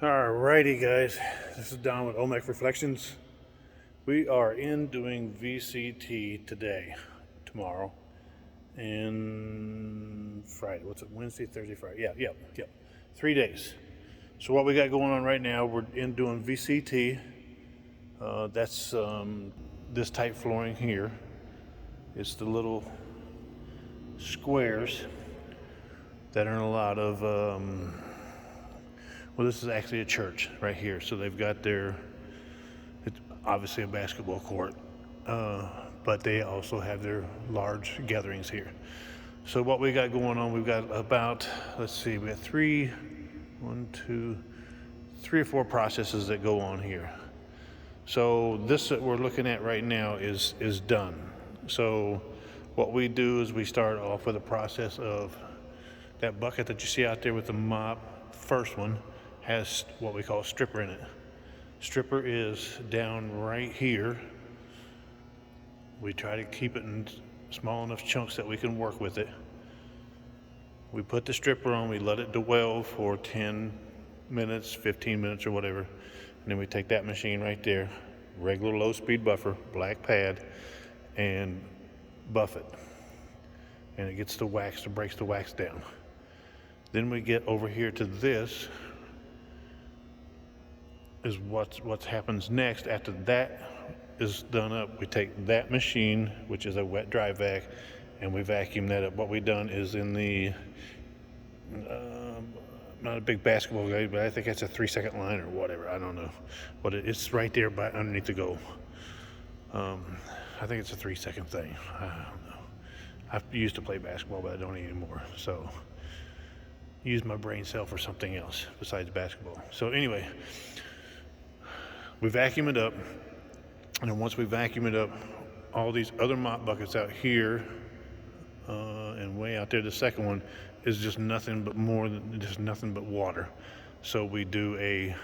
Alrighty guys, this is Don with Olmec Reflections. We are in doing VCT today, tomorrow, and Friday. What's it? Wednesday, Thursday, Friday. Yep. 3 days. So what we got going on right now, we're in doing VCT. That's this type flooring here. It's the little squares that are in a lot of well, this is actually a church right here. So they've got it's obviously a basketball court, but they also have their large gatherings here. So what we got going on, we've got about, let's see, we got three or four processes that go on here. So this that we're looking at right now is done. So what we do is we start off with a process of that bucket that you see out there with the mop, first one, has what we call a stripper in it. Stripper is down right here. We try to keep it in small enough chunks that we can work with it. We put the stripper on, we let it dwell for 10 minutes, 15 minutes or whatever, and then we take that machine right there, regular low speed buffer, black pad, and buff it. And it gets the wax, it breaks the wax down. Then we get over here to this, is what happens next. After that is done up, we take that machine, which is a wet dry vac, and we vacuum that up. What we've done is in the not a big basketball guy, but I think that's a 3-second line or whatever, I don't know, but it's right there by underneath the goal. I think it's a 3-second thing, I don't know. I used to play basketball, but I don't anymore, so use my brain cell for something else besides basketball. So anyway, we vacuum it up, and then once we vacuum it up, all these other mop buckets out here and way out there, the second one is just nothing but water. So we do a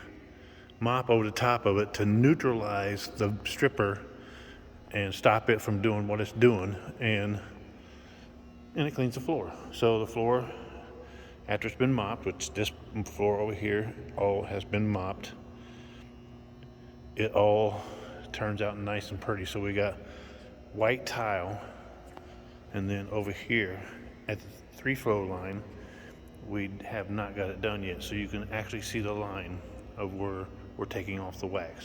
mop over the top of it to neutralize the stripper and stop it from doing what it's doing, and it cleans the floor. So the floor, after it's been mopped, which this floor over here all has been mopped, it all turns out nice and pretty. So we got white tile, and then over here at the 3-flow line, we have not got it done yet. So you can actually see the line of where we're taking off the wax.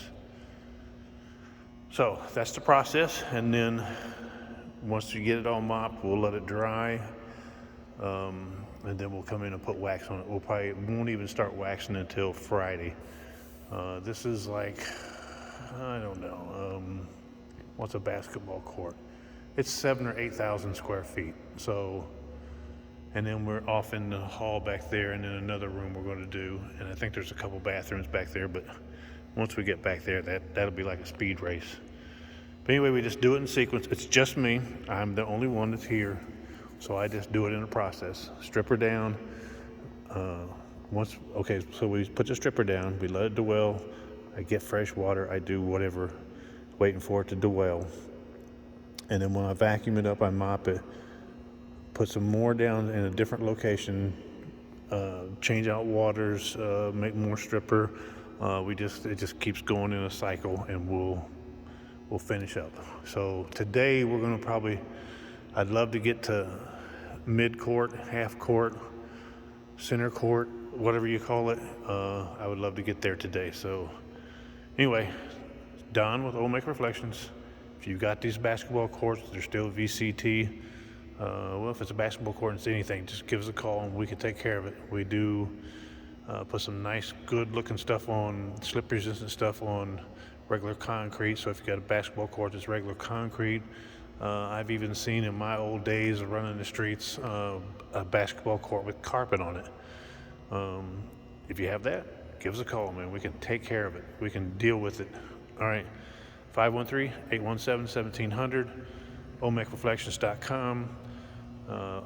So that's the process, and then once you get it all mopped, we'll let it dry, and then we'll come in and put wax on it. Won't even start waxing until Friday. This is like, I don't know, what's a basketball court? It's 7,000 or 8,000 square feet. So, and then we're off in the hall back there, and then another room we're going to do, and I think there's a couple bathrooms back there, but once we get back there, that'll be like a speed race. But anyway, we just do it in sequence. It's just me. I'm the only one that's here, so I just do it in a process. Stripper down. So we put the stripper down. We let it dwell. I get fresh water. I do whatever, waiting for it to dwell. And then when I vacuum it up, I mop it, put some more down in a different location, change out waters, make more stripper. It just keeps going in a cycle, and we'll finish up. So today we're going to I'd love to get to mid court, half court, center court, whatever you call it. I would love to get there today. So anyway, Don with Olmec Reflections. If you got these basketball courts, they're still VCT. Well, if it's a basketball court and it's anything, just give us a call and we can take care of it. We do put some nice, good-looking stuff on, slip-resistant stuff on regular concrete. So if you got a basketball court that's regular concrete, I've even seen in my old days of running the streets a basketball court with carpet on it. If you have that, give us a call, man. We can take care of it. We can deal with it. All right, 513-817-1700, olmecreflections.com.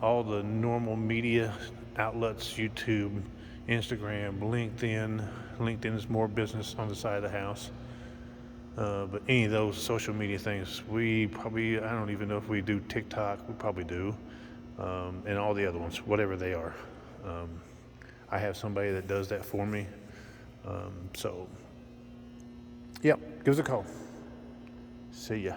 All the normal media outlets, YouTube, Instagram, LinkedIn. LinkedIn is more business on the side of the house. But any of those social media things, I don't even know if we do TikTok, we probably do. And all the other ones, whatever they are. I have somebody that does that for me. So, yep, give us a call. See ya.